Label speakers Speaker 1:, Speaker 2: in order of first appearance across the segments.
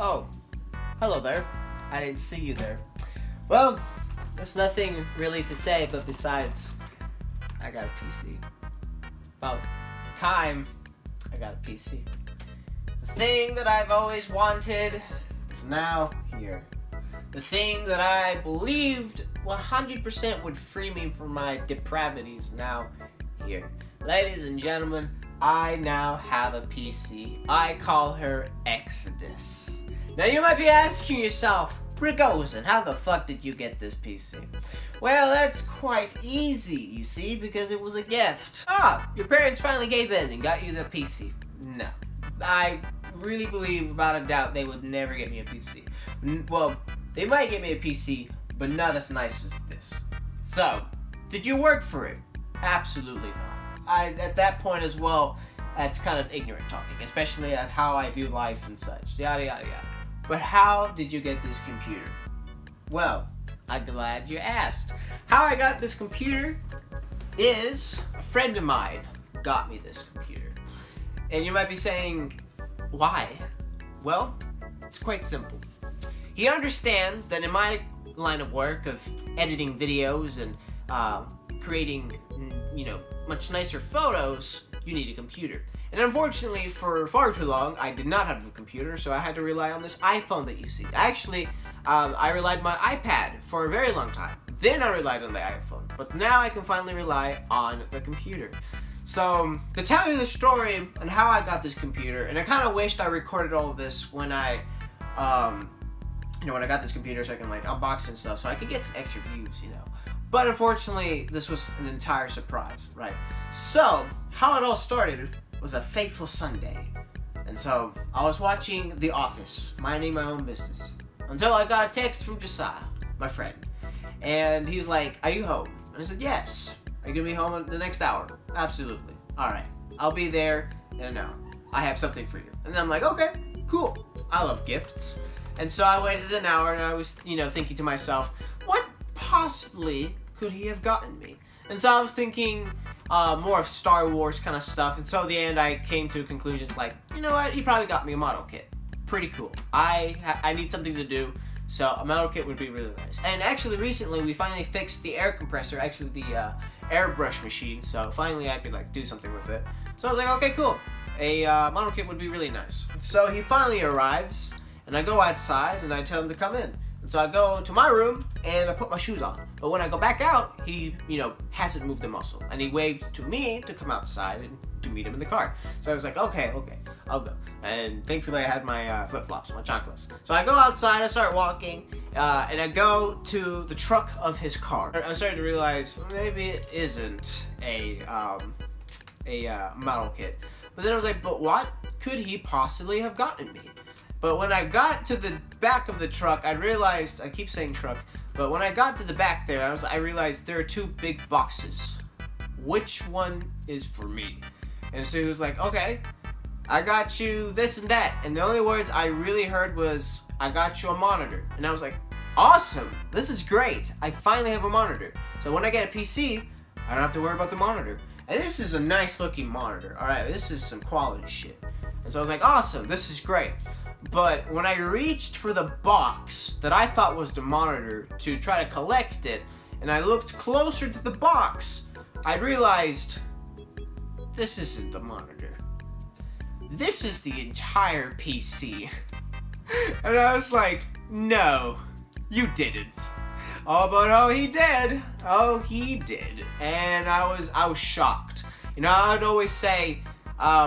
Speaker 1: Oh, hello there. I didn't see you there. Well, there's nothing really to say, but besides, I got a PC. About time, I got a PC. The thing that I've always wanted is now here. The thing that I believed 100% would free me from my depravities now here. Ladies and gentlemen, I now have a PC. I call her Exodus. Now you might be asking yourself, Rigozen, how the fuck did you get this PC? Well, that's quite easy, you see, because it was a gift. Your parents finally gave in and got you the PC. No. I really believe, without a doubt, they would never get me a PC. Well, they might get me a PC, but not as nice as this. So, did you work for it? Absolutely not. At that point as well, that's kind of ignorant talking, especially at how I view life and such, yada yada yada. But how did you get this computer? Well, I'm glad you asked. How I got this computer is a friend of mine got me this computer. And you might be saying, why? Well, it's quite simple. He understands that in my line of work of editing videos and creating, much nicer photos, you need a computer. And unfortunately, for far too long, I did not have a computer, so I had to rely on this iPhone that you see. Actually, I relied on my iPad for a very long time. Then I relied on the iPhone. But now I can finally rely on the computer. So, to tell you the story on how I got this computer, and I kind of wished I recorded all of this when I when I got this computer so I can unbox it and stuff, so I could get some extra views, But unfortunately, this was an entire surprise, right? So, how it all started was a fateful Sunday. And so, I was watching The Office, minding my own business, until I got a text from Josiah, my friend. And he's like, "Are you home?" And I said, "Yes." "Are you gonna be home in the next hour?" "Absolutely." "Alright, I'll be there in an hour. I have something for you." And then I'm like, okay, cool. I love gifts. And so I waited an hour and I was, thinking to myself, what possibly could he have gotten me? And so I was thinking more of Star Wars kind of stuff. And so in the end, I came to conclusions like, you know what? He probably got me a model kit. Pretty cool. I need something to do, so a model kit would be really nice. And actually, recently, we finally fixed the air compressor, actually the airbrush machine. So finally, I could do something with it. So I was like, okay, cool. A model kit would be really nice. So he finally arrives, and I go outside, and I tell him to come in. And so I go to my room, and I put my shoes on. But when I go back out, he, hasn't moved a muscle. And he waved to me to come outside and to meet him in the car. So I was like, okay, I'll go. And thankfully I had my flip-flops, my chanclas. So I go outside, I start walking, and I go to the truck of his car. I started to realize maybe it isn't a model kit. But then I was like, but what could he possibly have gotten me? But when I got to the back of the truck, I realized, I keep saying truck, but when I got to the back there, I realized there are two big boxes. Which one is for me? And so he was like, okay, I got you this and that. And the only words I really heard was, I got you a monitor. And I was like, awesome, this is great. I finally have a monitor. So when I get a PC, I don't have to worry about the monitor. And this is a nice looking monitor. All right, this is some quality shit. And so I was like, awesome, this is great. But when I reached for the box that I thought was the monitor to try to collect it, and I looked closer to the box, I realized this isn't the monitor. This is the entire PC. And I was like, no, you didn't. Oh, but oh, he did. Oh, he did. And I was shocked. I'd always say,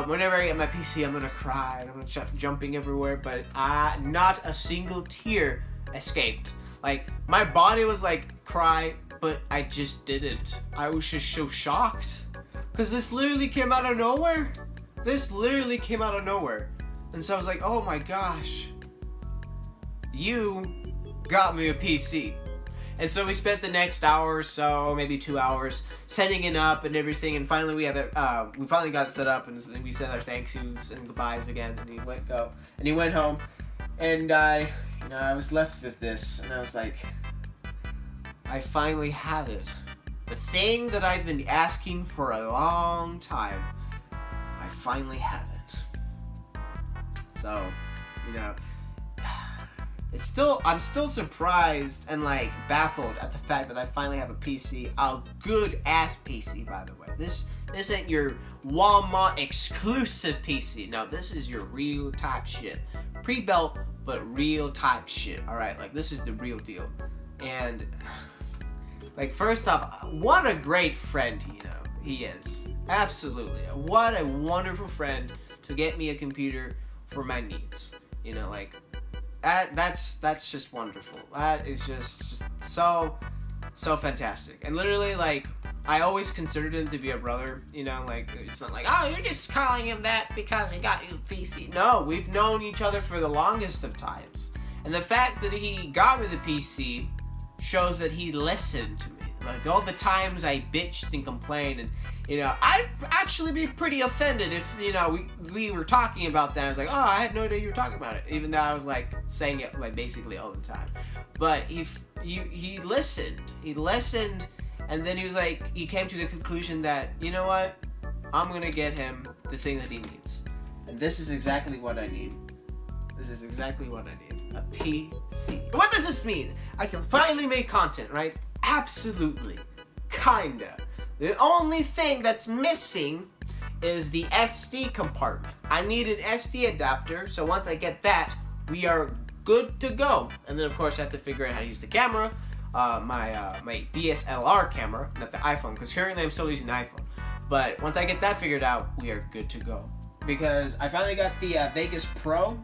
Speaker 1: whenever I get my PC, I'm gonna cry and I'm gonna jumping everywhere, but not a single tear escaped. My body was like, cry, but I just didn't. I was just so shocked. Because this literally came out of nowhere. And so I was like, oh my gosh, you got me a PC. And so we spent the next hour or so, maybe 2 hours, setting it up and everything. And finally, we finally got it set up, and we said our thank yous and goodbyes again. And he went home, and I was left with this, and I was like, I finally have it. The thing that I've been asking for a long time, I finally have it. So, I'm still surprised and like baffled at the fact that I finally have a PC, a good ass PC, by the way. This ain't your Walmart exclusive PC. No, this is your real type shit. Pre-built, but real type shit. All right, like this is the real deal. And like, first off, what a great friend he is. Absolutely, what a wonderful friend to get me a computer for my needs. Like. That's just wonderful. That is just so fantastic. And literally, like, I always considered him to be a brother. Like, it's not like, oh, you're just calling him that because he got you a PC. No, we've known each other for the longest of times. And the fact that he got me the PC shows that he listened to me. Like, all the times I bitched and complained, and I'd actually be pretty offended if we were talking about that. I was like, oh, I had no idea you were talking about it, even though I was like saying it like basically all the time. But he listened, and then he came to the conclusion that, you know what, I'm gonna get him the thing that he needs, and this is exactly what I need. This is exactly what I need. A PC. What does this mean? I can finally make content, right? Absolutely. Kinda. The only thing that's missing is the SD compartment. I need an SD adapter, so once I get that, we are good to go. And then of course I have to figure out how to use the camera, my DSLR camera, not the iPhone, because currently I'm still using the iPhone. But once I get that figured out, we are good to go. Because I finally got the Vegas Pro.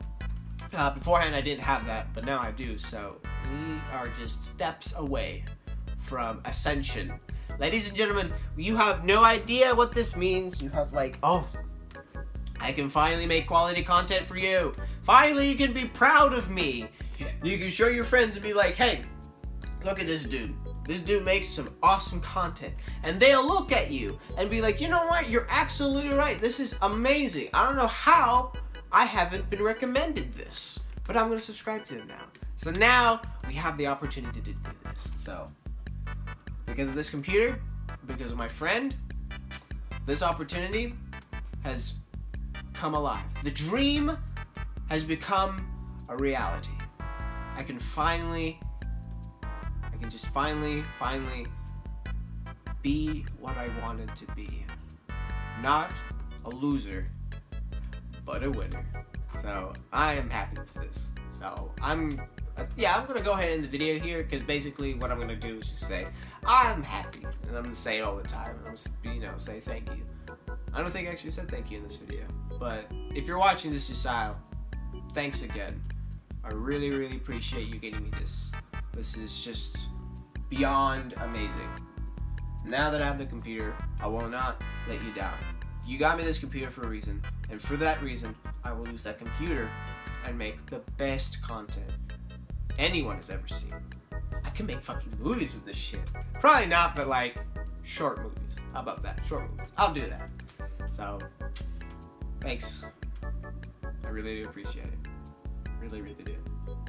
Speaker 1: Beforehand I didn't have that, but now I do, so we are just steps away from ascension. Ladies and gentlemen, you have no idea what this means. You have like, oh, I can finally make quality content for you. Finally, you can be proud of me. You can show your friends and be like, hey, look at this dude. This dude makes some awesome content. And they'll look at you and be like, you know what? You're absolutely right. This is amazing. I don't know how I haven't been recommended this, but I'm going to subscribe to it now. So now we have the opportunity to do this. So because of this computer, because of my friend, this opportunity has come alive. The dream has become a reality. I can just finally be what I wanted to be. Not a loser, but a winner. So I am happy with this. So I'm gonna go ahead and end the video here, because basically what I'm gonna do is just say I'm happy, and I'm gonna say it all the time. And I'm gonna say thank you. I don't think I actually said thank you in this video, but if you're watching this, Josiah, thanks again. I really, really appreciate you getting me this. This is just beyond amazing. Now that I have the computer, I will not let you down. You got me this computer for a reason, and for that reason, I will use that computer and make the best content anyone has ever seen. I can make fucking movies with this shit. Probably not, but like short movies. How about that? Short movies. I'll do that. So, thanks. I really do appreciate it. Really, really do.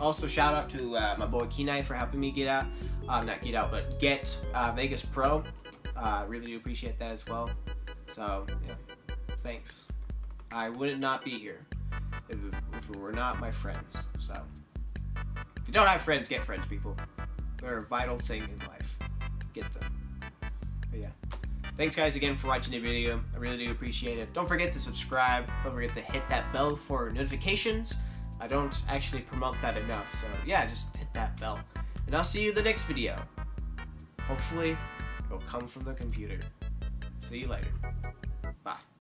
Speaker 1: Also, shout out to my boy Kenai for helping me get Vegas Pro. Really do appreciate that as well. So, yeah, thanks. I would not be here if it were not my friends. So, if you don't have friends, get friends, people. They're a vital thing in life. Get them. But yeah. Thanks guys again for watching the video. I really do appreciate it. Don't forget to subscribe. Don't forget to hit that bell for notifications. I don't actually promote that enough. So yeah, just hit that bell. And I'll see you in the next video. Hopefully, it'll come from the computer. See you later. Bye.